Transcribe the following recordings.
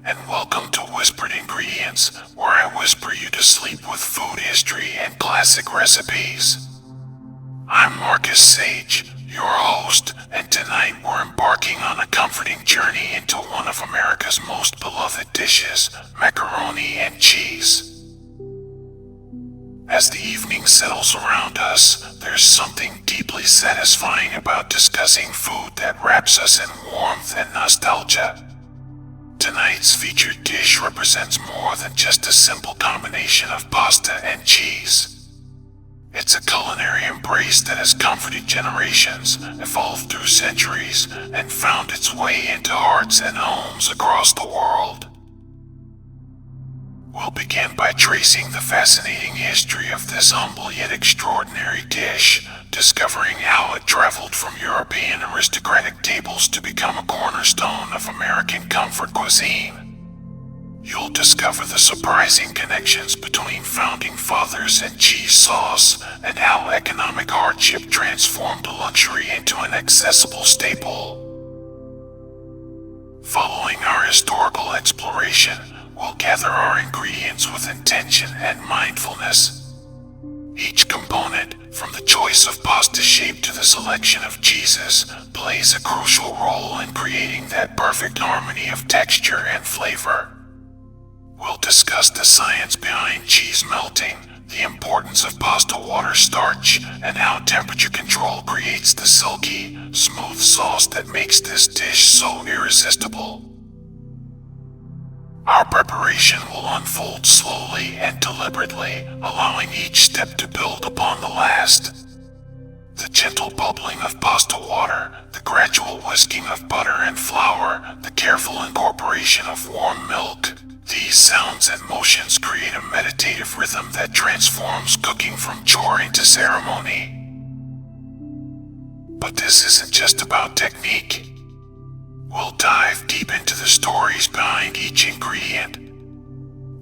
and welcome to Whispered Ingredients, where I whisper you to sleep with food history and classic recipes. I'm Marcus Sage, your host, and tonight we're embarking on a comforting journey into one of America's most beloved dishes, macaroni and cheese. As the evening settles around us, there's something deeply satisfying about discussing food that wraps us in warmth and nostalgia. Tonight's featured dish represents more than just a simple combination of pasta and cheese. It's a culinary embrace that has comforted generations, evolved through centuries, and found its way into hearts and homes across the world. We'll begin by tracing the fascinating history of this humble yet extraordinary dish, discovering how it traveled from European aristocratic tables to become a cornerstone of American comfort cuisine. You'll discover the surprising connections between founding fathers and cheese sauce, and how economic hardship transformed luxury into an accessible staple. Following our historical exploration, we'll gather our ingredients with intention and mindfulness. Each component, from the choice of pasta shape to the selection of cheeses, plays a crucial role in creating that perfect harmony of texture and flavor. We'll discuss the science behind cheese melting, the importance of pasta water starch, and how temperature control creates the silky, smooth sauce that makes this dish so irresistible. Our preparation will unfold slowly and deliberately, allowing each step to build upon the last. The gentle bubbling of pasta water, the gradual whisking of butter and flour, the careful incorporation of warm milk. These sounds and motions create a meditative rhythm that transforms cooking from chore into ceremony. But this isn't just about technique. We'll dive deep into the stories behind each ingredient.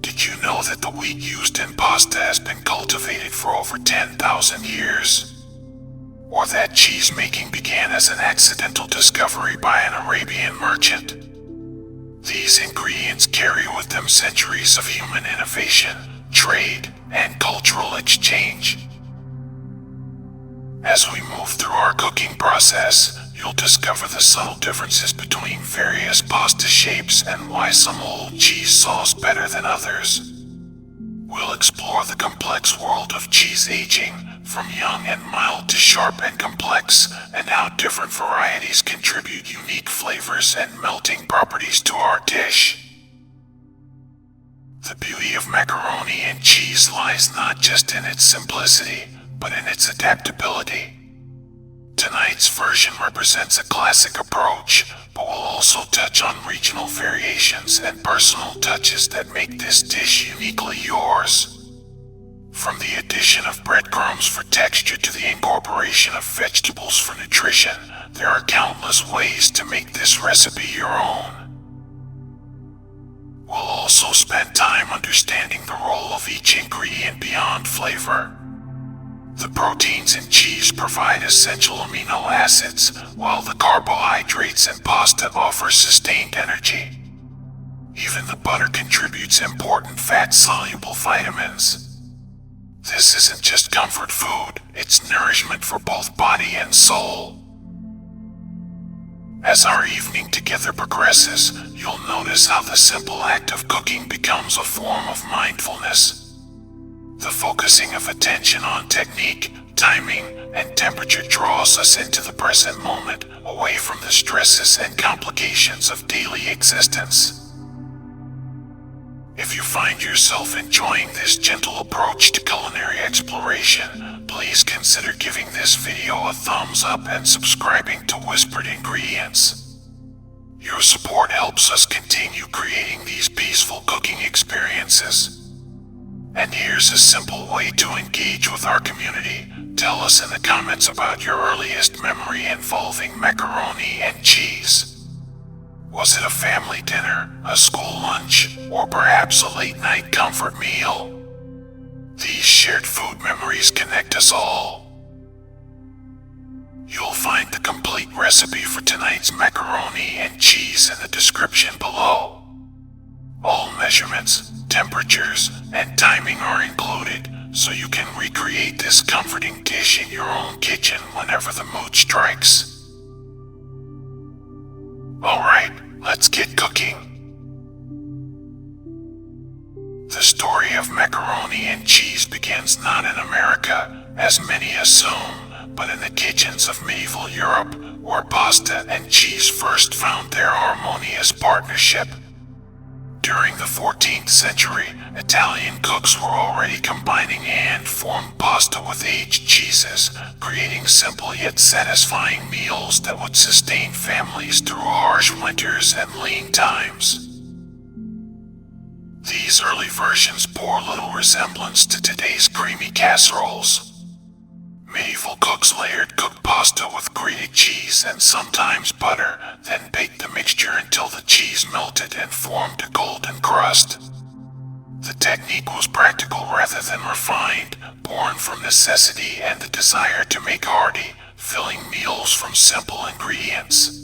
Did you know that the wheat used in pasta has been cultivated for over 10,000 years? Or that cheese making began as an accidental discovery by an Arabian merchant? These ingredients carry with them centuries of human innovation, trade, and cultural exchange. As we move through our cooking process, you'll discover the subtle differences between various pasta shapes and why some hold cheese sauce better than others. We'll explore the complex world of cheese aging, from young and mild to sharp and complex, and how different varieties contribute unique flavors and melting properties to our dish. The beauty of macaroni and cheese lies not just in its simplicity, but in its adaptability. Tonight's version represents a classic approach, but will also touch on regional variations and personal touches that make this dish uniquely yours. From the addition of breadcrumbs for texture to the incorporation of vegetables for nutrition, there are countless ways to make this recipe your own. We'll also spend time understanding the role of each ingredient beyond flavor. The proteins in cheese provide essential amino acids, while the carbohydrates in pasta offer sustained energy. Even the butter contributes important fat-soluble vitamins. This isn't just comfort food, it's nourishment for both body and soul. As our evening together progresses, you'll notice how the simple act of cooking becomes a form of mindfulness. The focusing of attention on technique, timing, and temperature draws us into the present moment, away from the stresses and complications of daily existence. If you find yourself enjoying this gentle approach to culinary exploration, please consider giving this video a thumbs up and subscribing to Whispered Ingredients. Your support helps us continue creating these peaceful cooking experiences. And here's a simple way to engage with our community. Tell us in the comments about your earliest memory involving macaroni and cheese. Was it a family dinner, a school lunch, or perhaps a late-night comfort meal? These shared food memories connect us all. You'll find the complete recipe for tonight's macaroni and cheese in the description below. All measurements, temperatures, and timing are included, so you can recreate this comforting dish in your own kitchen whenever the mood strikes. Alright, let's get cooking. The story of macaroni and cheese begins not in America, as many assume, but in the kitchens of medieval Europe, where pasta and cheese first found their harmonious partnership. During the 14th century, Italian cooks were already combining hand-formed pasta with aged cheeses, creating simple yet satisfying meals that would sustain families through harsh winters and lean times. These early versions bore little resemblance to today's creamy casseroles. Medieval cooks layered cooked pasta with grated cheese and sometimes butter, then baked the mixture until the cheese melted and formed a golden crust. The technique was practical rather than refined, born from necessity and the desire to make hearty, filling meals from simple ingredients.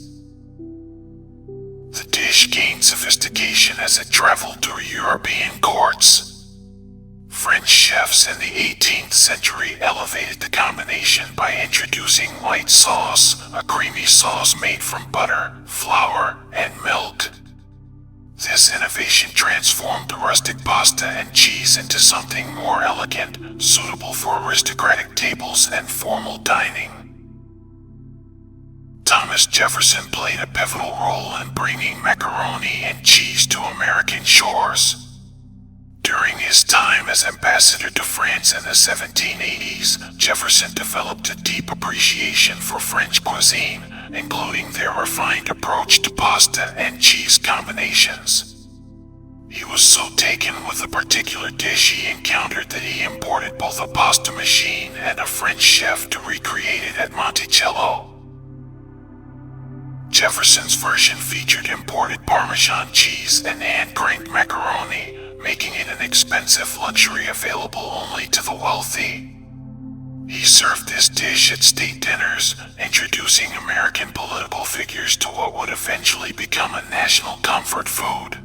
The dish gained sophistication as it traveled through European courts. French chefs in the 18th century elevated the combination by introducing white sauce, a creamy sauce made from butter, flour, and milk. This innovation transformed the rustic pasta and cheese into something more elegant, suitable for aristocratic tables and formal dining. Thomas Jefferson played a pivotal role in bringing macaroni and cheese to American shores. During his time as ambassador to France in the 1780s, Jefferson developed a deep appreciation for French cuisine, including their refined approach to pasta and cheese combinations. He was so taken with a particular dish he encountered that he imported both a pasta machine and a French chef to recreate it at Monticello. Jefferson's version featured imported Parmesan cheese and hand-cranked macaroni, making it an expensive luxury available only to the wealthy. He served this dish at state dinners, introducing American political figures to what would eventually become a national comfort food.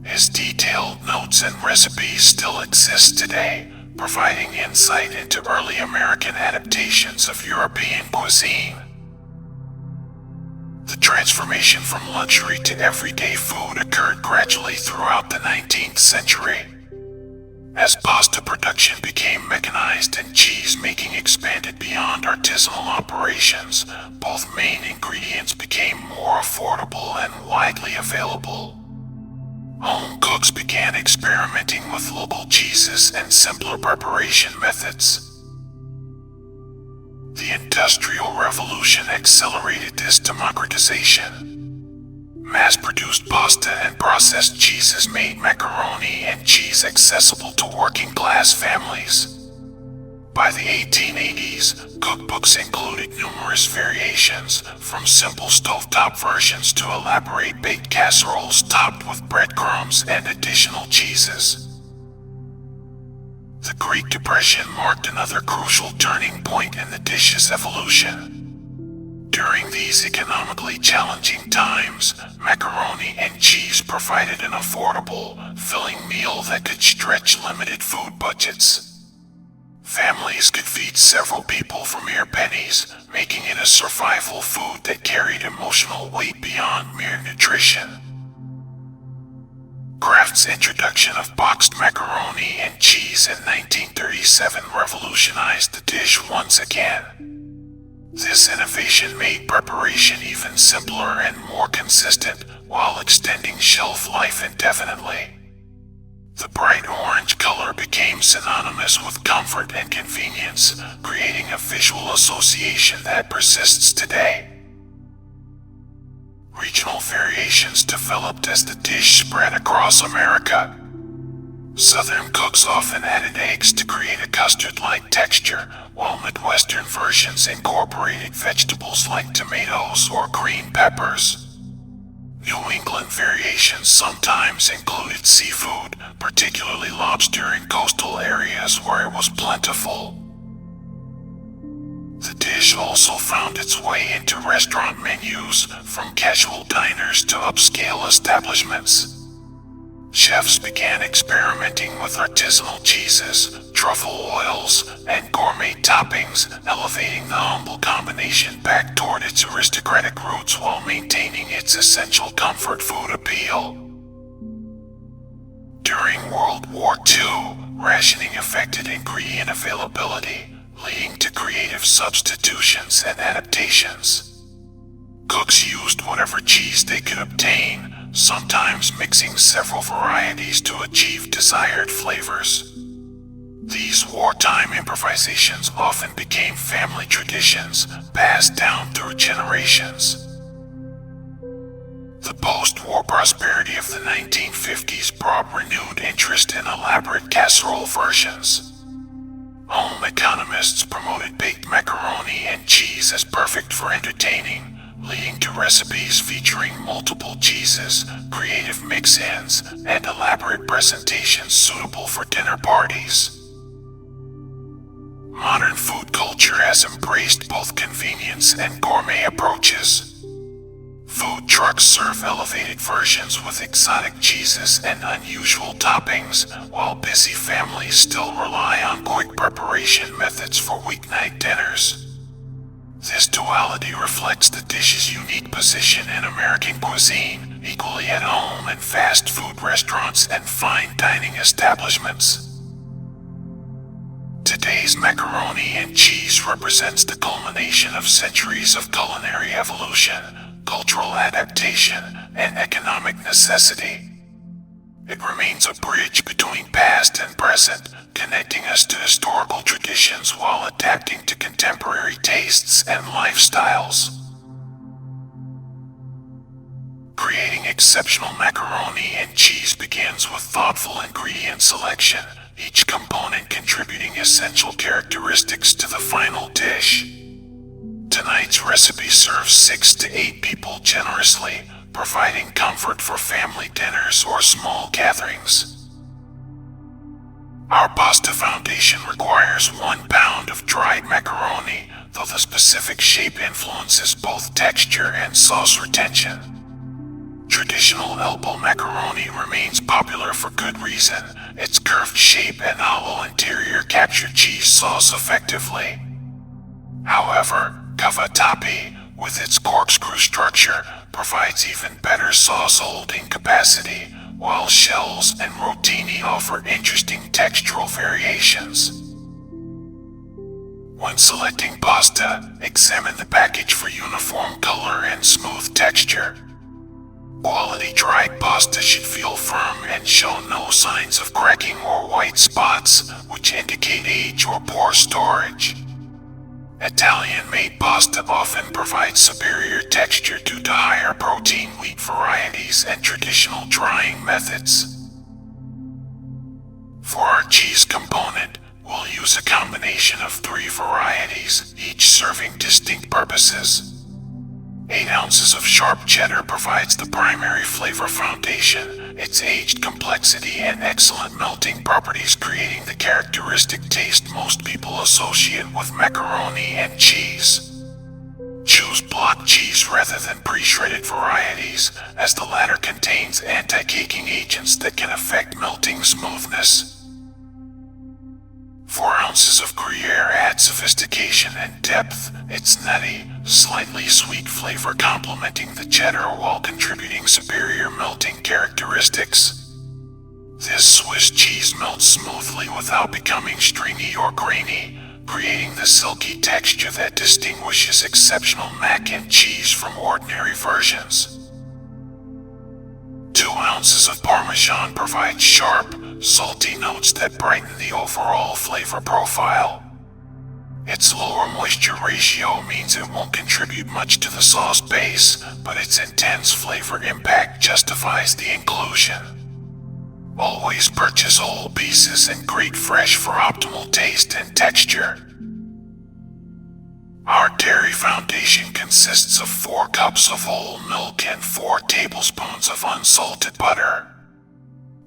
His detailed notes and recipes still exist today, providing insight into early American adaptations of European cuisine. The transformation from luxury to everyday food occurred gradually throughout the 19th century. As pasta production became mechanized and cheese making expanded beyond artisanal operations, both main ingredients became more affordable and widely available. Home cooks began experimenting with local cheeses and simpler preparation methods. The Industrial Revolution accelerated this democratization. Mass-produced pasta and processed cheeses made macaroni and cheese accessible to working-class families. By the 1880s, cookbooks included numerous variations, from simple stovetop versions to elaborate baked casseroles topped with breadcrumbs and additional cheeses. The Great Depression marked another crucial turning point in the dish's evolution. During these economically challenging times, macaroni and cheese provided an affordable, filling meal that could stretch limited food budgets. Families could feed several people for mere pennies, making it a survival food that carried emotional weight beyond mere nutrition. Kraft's introduction of boxed macaroni and cheese in 1937 revolutionized the dish once again. This innovation made preparation even simpler and more consistent, while extending shelf life indefinitely. The bright orange color became synonymous with comfort and convenience, creating a visual association that persists today. Regional variations developed as the dish spread across America. Southern cooks often added eggs to create a custard-like texture, while Midwestern versions incorporated vegetables like tomatoes or green peppers. New England variations sometimes included seafood, particularly lobster in coastal areas where it was plentiful. The dish also found its way into restaurant menus, from casual diners to upscale establishments. Chefs began experimenting with artisanal cheeses, truffle oils, and gourmet toppings, elevating the humble combination back toward its aristocratic roots while maintaining its essential comfort food appeal. During World War II, rationing affected ingredient availability, leading to creative substitutions and adaptations. Cooks used whatever cheese they could obtain, sometimes mixing several varieties to achieve desired flavors. These wartime improvisations often became family traditions, passed down through generations. The post-war prosperity of the 1950s brought renewed interest in elaborate casserole versions. Home economists promoted baked macaroni and cheese as perfect for entertaining, leading to recipes featuring multiple cheeses, creative mix-ins, and elaborate presentations suitable for dinner parties. Modern food culture has embraced both convenience and gourmet approaches. Food trucks serve elevated versions with exotic cheeses and unusual toppings, while busy families still rely on quick preparation methods for weeknight dinners. This duality reflects the dish's unique position in American cuisine, equally at home in fast food restaurants and fine dining establishments. Today's macaroni and cheese represents the culmination of centuries of culinary evolution, cultural adaptation, and economic necessity. It remains a bridge between past and present, connecting us to historical traditions while adapting to contemporary tastes and lifestyles. Creating exceptional macaroni and cheese begins with thoughtful ingredient selection, each component contributing essential characteristics to the final dish. Tonight's recipe serves 6 to 8 people generously, providing comfort for family dinners or small gatherings. Our pasta foundation requires 1 pound of dried macaroni, though the specific shape influences both texture and sauce retention. Traditional elbow macaroni remains popular for good reason. Its curved shape and hollow interior capture cheese sauce effectively. However, cavatappi, with its corkscrew structure, provides even better sauce holding capacity, while shells and rotini offer interesting textural variations. When selecting pasta, examine the package for uniform color and smooth texture. Quality dried pasta should feel firm and show no signs of cracking or white spots, which indicate age or poor storage. Italian-made pasta often provides superior texture due to higher protein wheat varieties and traditional drying methods. For our cheese component, we'll use a combination of 3 varieties, each serving distinct purposes. 8 ounces of sharp cheddar provides the primary flavor foundation, its aged complexity and excellent melting properties creating the characteristic taste most people associate with macaroni and cheese. Choose block cheese rather than pre-shredded varieties, as the latter contains anti-caking agents that can affect melting smoothness. 4 ounces of Gruyère add sophistication and depth. Its nutty, slightly sweet flavor complementing the cheddar while contributing superior melting characteristics. This Swiss cheese melts smoothly without becoming stringy or grainy, creating the silky texture that distinguishes exceptional mac and cheese from ordinary versions. 2 ounces of Parmesan provide sharp, salty notes that brighten the overall flavor profile. Its lower moisture ratio means it won't contribute much to the sauce base, but its intense flavor impact justifies the inclusion. Always purchase whole pieces and grate fresh for optimal taste and texture. Our dairy foundation consists of 4 cups of whole milk and 4 tablespoons of unsalted butter.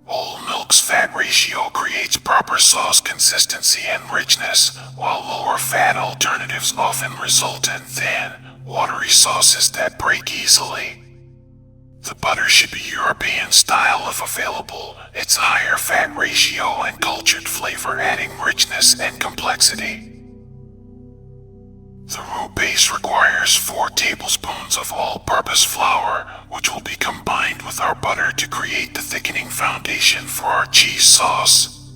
Whole milk's fat ratio creates proper sauce consistency and richness, while lower fat alternatives often result in thin, watery sauces that break easily. The butter should be European style if available. Its higher fat ratio and cultured flavor adding richness and complexity. The roux base requires 4 tablespoons of all-purpose flour, which will be combined with our butter to create the thickening foundation for our cheese sauce.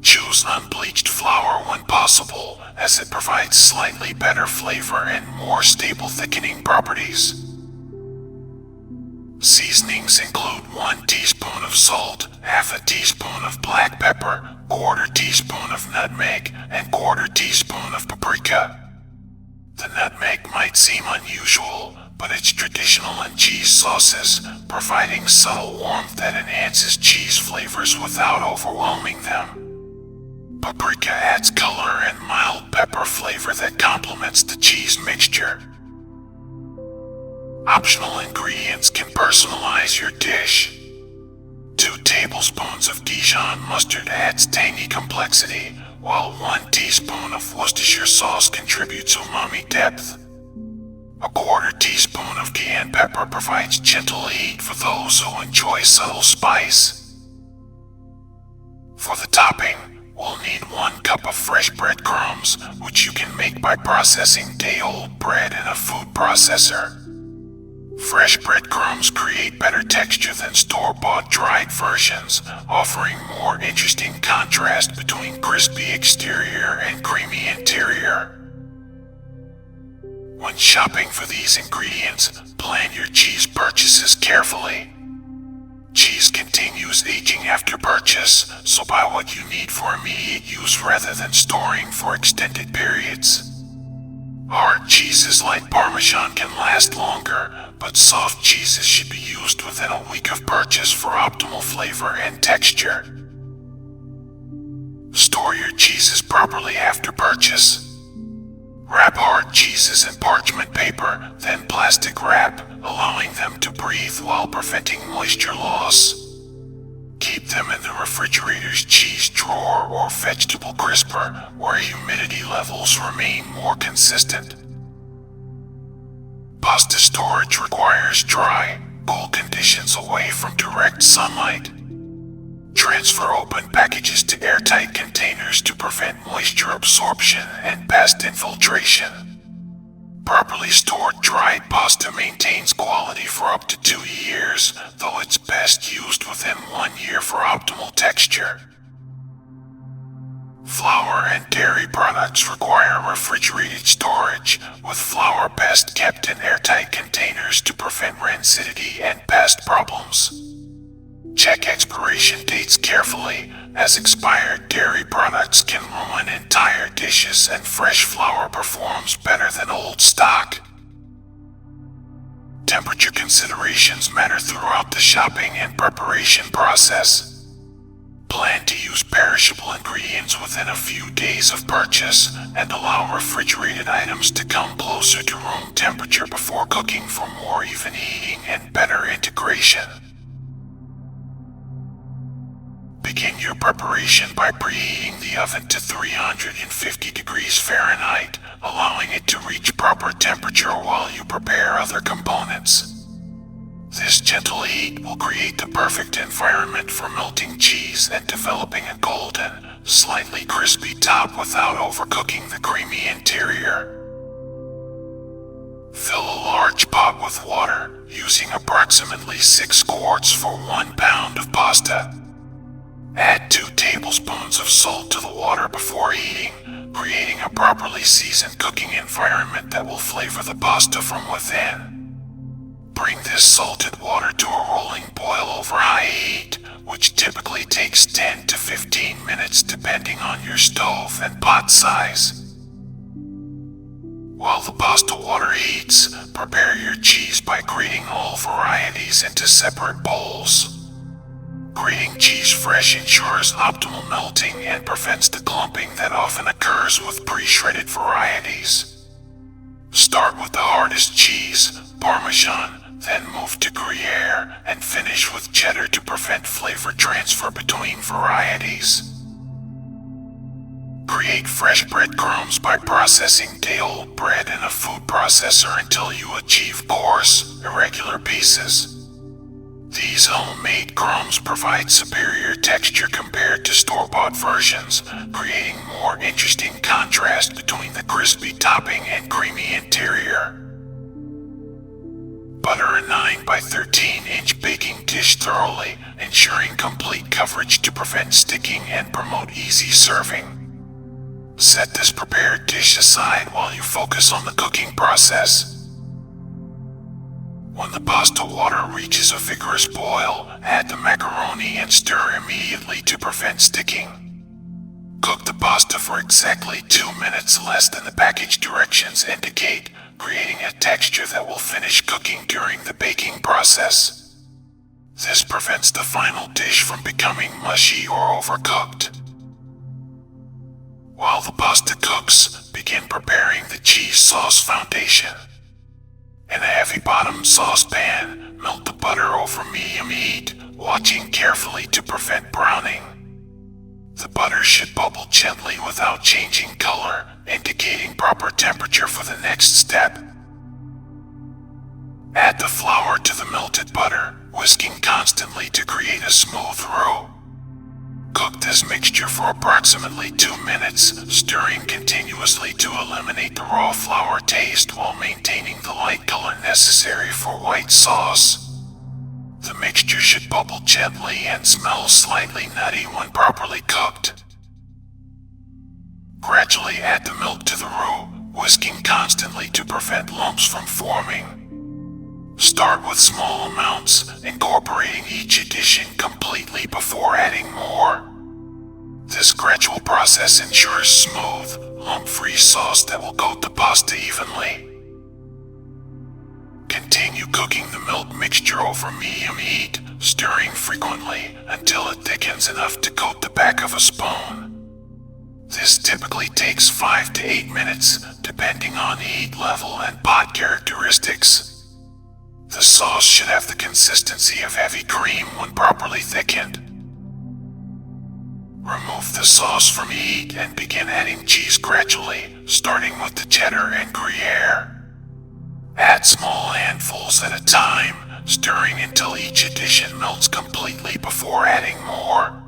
Choose unbleached flour when possible, as it provides slightly better flavor and more stable thickening properties. Seasonings include 1 teaspoon of salt, half a teaspoon of black pepper, 1/4 teaspoon of nutmeg, and 1/4 teaspoon of paprika. The nutmeg might seem unusual, but it's traditional in cheese sauces, providing subtle warmth that enhances cheese flavors without overwhelming them. Paprika adds color and mild pepper flavor that complements the cheese mixture. Optional ingredients can personalize your dish. 2 tablespoons of Dijon mustard adds tangy complexity, while 1 teaspoon of Worcestershire sauce contributes umami depth. A 1/4 teaspoon of cayenne pepper provides gentle heat for those who enjoy subtle spice. For the topping, we'll need 1 cup of fresh breadcrumbs, which you can make by processing day-old bread in a food processor. Fresh breadcrumbs create better texture than store-bought dried versions, offering more interesting contrast between crispy exterior and creamy interior. When shopping for these ingredients, plan your cheese purchases carefully. Cheese continues aging after purchase, so buy what you need for immediate use rather than storing for extended periods. Hard cheeses like Parmesan can last longer, but soft cheeses should be used within a week of purchase for optimal flavor and texture. Store your cheeses properly after purchase. Wrap hard cheeses in parchment paper, then plastic wrap, allowing them to breathe while preventing moisture loss. Keep them in the refrigerator's cheese drawer or vegetable crisper, where humidity levels remain more consistent. Pasta storage requires dry, cool conditions away from direct sunlight. Transfer open packages to airtight containers to prevent moisture absorption and pest infiltration. Properly stored dried pasta maintains quality for up to 2 years, though it's best used within 1 year for optimal texture. Flour and dairy products require refrigerated storage, with flour best kept in airtight containers to prevent rancidity and pest problems. Check expiration dates carefully, as expired dairy products can ruin entire dishes and fresh flour performs better than old stock. Temperature considerations matter throughout the shopping and preparation process. Plan to use perishable ingredients within a few days of purchase and allow refrigerated items to come closer to room temperature before cooking for more even heating and better integration. Begin your preparation by preheating the oven to 350 degrees Fahrenheit, allowing it to reach proper temperature while you prepare other components. This gentle heat will create the perfect environment for melting cheese and developing a golden, slightly crispy top without overcooking the creamy interior. Fill a large pot with water, using approximately 6 quarts for 1 pound of pasta. Add 2 tablespoons of salt to the water before heating, creating a properly seasoned cooking environment that will flavor the pasta from within. Bring this salted water to a rolling boil over high heat, which typically takes 10 to 15 minutes depending on your stove and pot size. While the pasta water heats, prepare your cheese by grating all varieties into separate bowls. Grating cheese fresh ensures optimal melting and prevents the clumping that often occurs with pre-shredded varieties. Start with the hardest cheese, Parmesan, then move to Gruyère and finish with cheddar to prevent flavor transfer between varieties. Create fresh breadcrumbs by processing day-old bread in a food processor until you achieve coarse, irregular pieces. These homemade crumbs provide superior texture compared to store-bought versions, creating more interesting contrast between the crispy topping and creamy interior. Butter a 9 by 13-inch baking dish thoroughly, ensuring complete coverage to prevent sticking and promote easy serving. Set this prepared dish aside while you focus on the cooking process. When the pasta water reaches a vigorous boil, add the macaroni and stir immediately to prevent sticking. Cook the pasta for exactly 2 minutes less than the package directions indicate, creating a texture that will finish cooking during the baking process. This prevents the final dish from becoming mushy or overcooked. While the pasta cooks, begin preparing the cheese sauce foundation. In a heavy-bottomed saucepan, melt the butter over medium heat, watching carefully to prevent browning. The butter should bubble gently without changing color, indicating proper temperature for the next step. Add the flour to the melted butter, whisking constantly to create a smooth roux. Cook this mixture for approximately 2 minutes, stirring continuously to eliminate the raw flour taste while maintaining the light color necessary for white sauce. The mixture should bubble gently and smell slightly nutty when properly cooked. Gradually add the milk to the roux, whisking constantly to prevent lumps from forming. Start with small amounts, incorporating each addition completely before adding more. This gradual process ensures smooth, lump-free sauce that will coat the pasta evenly. Continue cooking the milk mixture over medium heat, stirring frequently until it thickens enough to coat the back of a spoon. This typically takes 5 to 8 minutes, depending on heat level and pot characteristics. The sauce should have the consistency of heavy cream when properly thickened. Remove the sauce from heat and begin adding cheese gradually, starting with the cheddar and Gruyère. Add small handfuls at a time, stirring until each addition melts completely before adding more.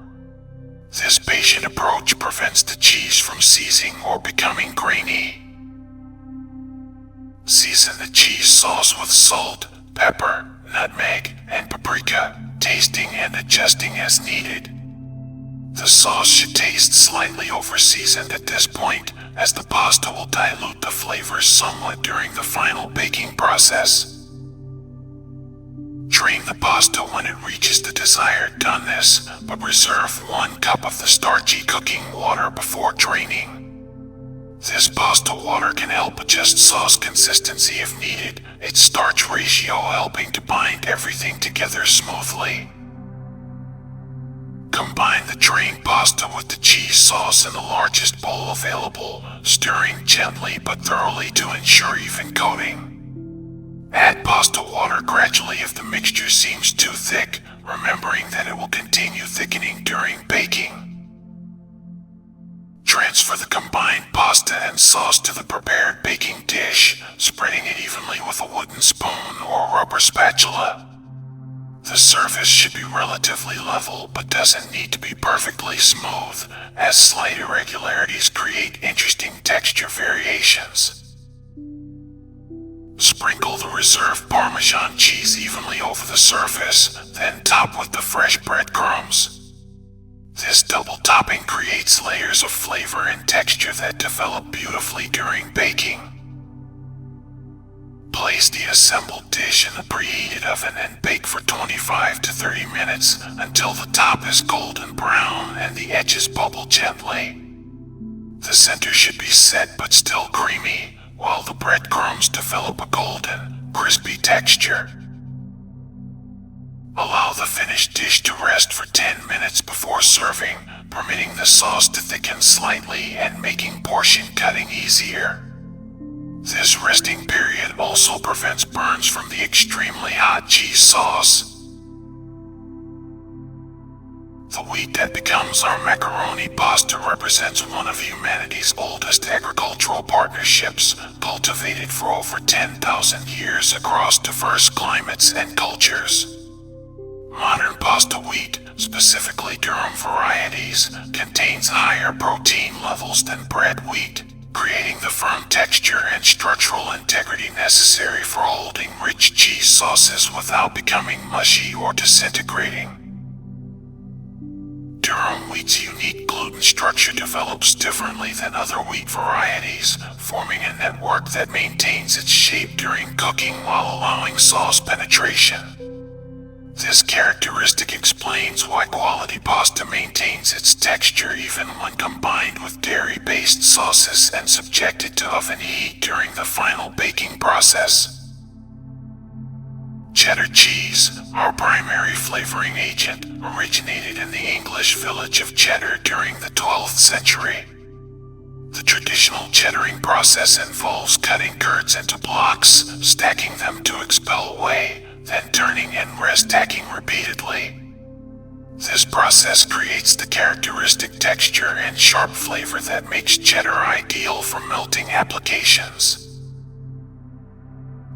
This patient approach prevents the cheese from seizing or becoming grainy. Season the cheese sauce with salt, pepper, nutmeg, and paprika, tasting and adjusting as needed. The sauce should taste slightly over-seasoned at this point, as the pasta will dilute the flavors somewhat during the final baking process. Drain the pasta when it reaches the desired doneness, but reserve 1 cup of the starchy cooking water before draining. This pasta water can help adjust sauce consistency if needed, its starch ratio helping to bind everything together smoothly. Combine the drained pasta with the cheese sauce in the largest bowl available, stirring gently but thoroughly to ensure even coating. Add pasta water gradually if the mixture seems too thick, remembering that it will continue thickening during baking. Transfer the combined pasta and sauce to the prepared baking dish, spreading it evenly with a wooden spoon or rubber spatula. The surface should be relatively level but doesn't need to be perfectly smooth, as slight irregularities create interesting texture variations. Sprinkle the reserved Parmesan cheese evenly over the surface, then top with the fresh breadcrumbs. This double topping creates layers of flavor and texture that develop beautifully during baking. Place the assembled dish in the preheated oven and bake for 25 to 30 minutes until the top is golden brown and the edges bubble gently. The center should be set but still creamy, while the breadcrumbs develop a golden, crispy texture. Allow the finished dish to rest for 10 minutes before serving, permitting the sauce to thicken slightly and making portion cutting easier. This resting period also prevents burns from the extremely hot cheese sauce. The wheat that becomes our macaroni pasta represents one of humanity's oldest agricultural partnerships, cultivated for over 10,000 years across diverse climates and cultures. Modern pasta wheat, specifically durum varieties, contains higher protein levels than bread wheat, creating the firm texture and structural integrity necessary for holding rich cheese sauces without becoming mushy or disintegrating. Durum wheat's unique gluten structure develops differently than other wheat varieties, forming a network that maintains its shape during cooking while allowing sauce penetration. This characteristic explains why quality pasta maintains its texture even when combined with dairy-based sauces and subjected to oven heat during the final baking process. Cheddar cheese, our primary flavoring agent, originated in the English village of Cheddar during the 12th century. The traditional cheddaring process involves cutting curds into blocks, stacking them to expel whey, then turning and restacking repeatedly. This process creates the characteristic texture and sharp flavor that makes cheddar ideal for melting applications.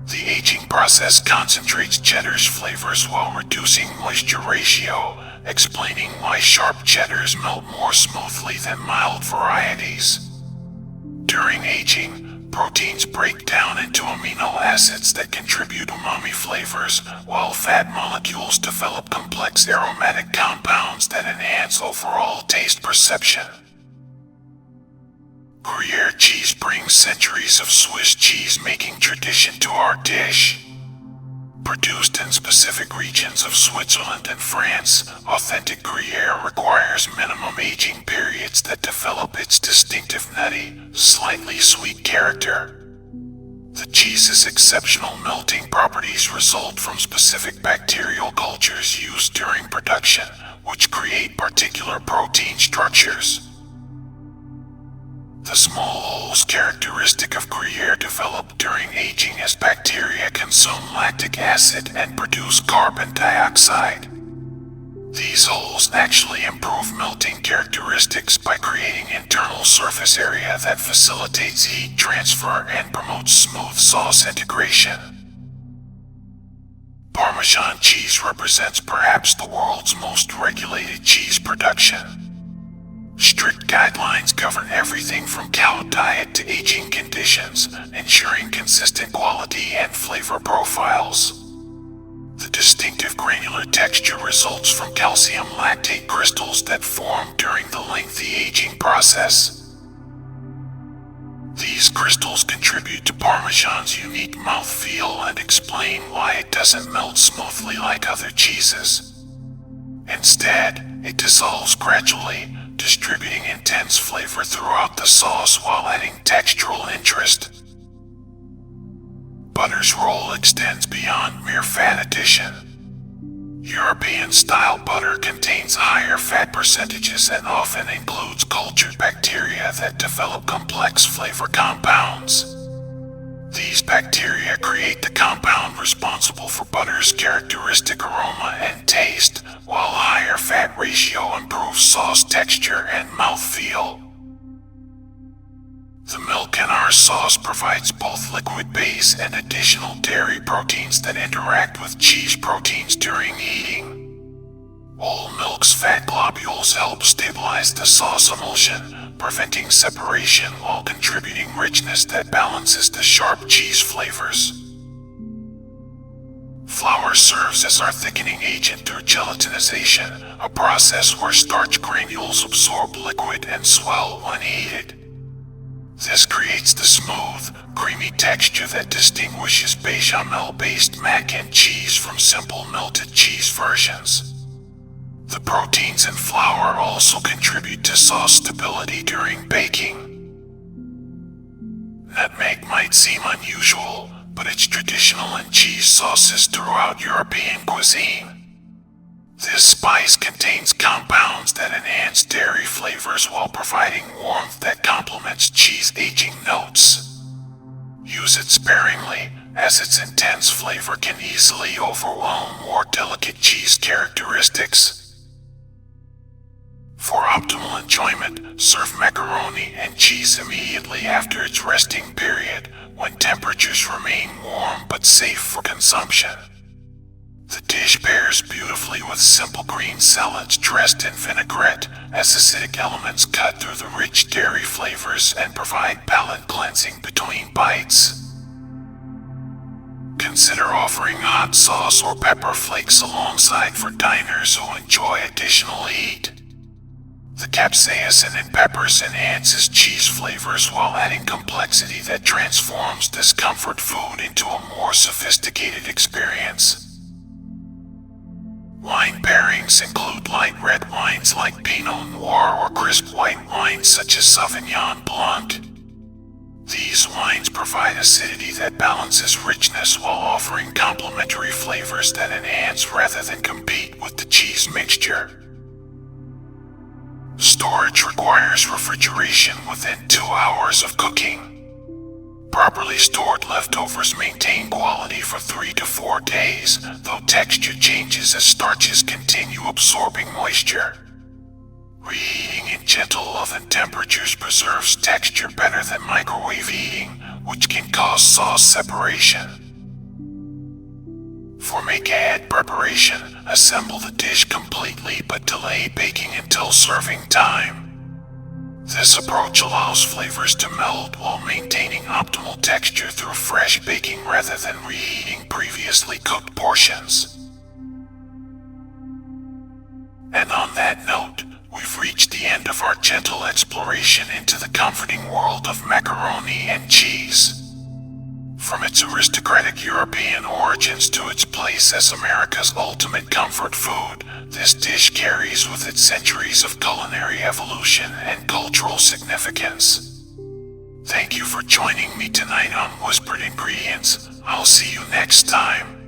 The aging process concentrates cheddar's flavors while reducing moisture ratio, explaining why sharp cheddars melt more smoothly than mild varieties. During aging, proteins break down into amino acids that contribute umami flavors, while fat molecules develop complex aromatic compounds that enhance overall taste perception. Gruyère cheese brings centuries of Swiss cheese-making tradition to our dish. Produced in specific regions of Switzerland and France, authentic Gruyère requires minimum aging periods that develop its distinctive nutty, slightly sweet character. The cheese's exceptional melting properties result from specific bacterial cultures used during production, which create particular protein structures. The small holes characteristic of Gruyère develop during aging as bacteria consume lactic acid and produce carbon dioxide. These holes actually improve melting characteristics by creating internal surface area that facilitates heat transfer and promotes smooth sauce integration. Parmesan cheese represents perhaps the world's most regulated cheese production. Strict guidelines govern everything from cow diet to aging conditions, ensuring consistent quality and flavor profiles. The distinctive granular texture results from calcium lactate crystals that form during the lengthy aging process. These crystals contribute to Parmesan's unique mouthfeel and explain why it doesn't melt smoothly like other cheeses. Instead, it dissolves gradually, distributing intense flavor throughout the sauce while adding textural interest. Butter's role extends beyond mere fat addition. European-style butter contains higher fat percentages and often includes cultured bacteria that develop complex flavor compounds. These bacteria create the compound responsible for butter's characteristic aroma and taste, while a higher fat ratio improves sauce texture and mouthfeel. The milk in our sauce provides both liquid base and additional dairy proteins that interact with cheese proteins during heating. Whole milk's fat globules help stabilize the sauce emulsion, preventing separation while contributing richness that balances the sharp cheese flavors. Flour serves as our thickening agent through gelatinization, a process where starch granules absorb liquid and swell when heated. This creates the smooth, creamy texture that distinguishes bechamel-based mac and cheese from simple melted cheese versions. The proteins in flour also contribute to sauce stability during baking. Nutmeg might seem unusual, but it's traditional in cheese sauces throughout European cuisine. This spice contains compounds that enhance dairy flavors while providing warmth that complements cheese aging notes. Use it sparingly, as its intense flavor can easily overwhelm more delicate cheese characteristics. For optimal enjoyment, serve macaroni and cheese immediately after its resting period, when temperatures remain warm but safe for consumption. The dish pairs beautifully with simple green salads dressed in vinaigrette, as acidic elements cut through the rich dairy flavors and provide palate cleansing between bites. Consider offering hot sauce or pepper flakes alongside for diners who enjoy additional heat. The capsaicin in peppers enhances cheese flavors while adding complexity that transforms this comfort food into a more sophisticated experience. Wine pairings include light red wines like Pinot Noir or crisp white wines such as Sauvignon Blanc. These wines provide acidity that balances richness while offering complementary flavors that enhance rather than compete with the cheese mixture. Storage requires refrigeration within 2 hours of cooking. Properly stored leftovers maintain quality for 3 to 4 days, though texture changes as starches continue absorbing moisture. Reheating in gentle oven temperatures preserves texture better than microwave heating, which can cause sauce separation. For make-ahead preparation, assemble the dish completely but delay baking until serving time. This approach allows flavors to meld while maintaining optimal texture through fresh baking rather than reheating previously cooked portions. And on that note, we've reached the end of our gentle exploration into the comforting world of macaroni and cheese. From its aristocratic European origins to its place as America's ultimate comfort food, this dish carries with it centuries of culinary evolution and cultural significance. Thank you for joining me tonight on Whispered Ingredients. I'll see you next time.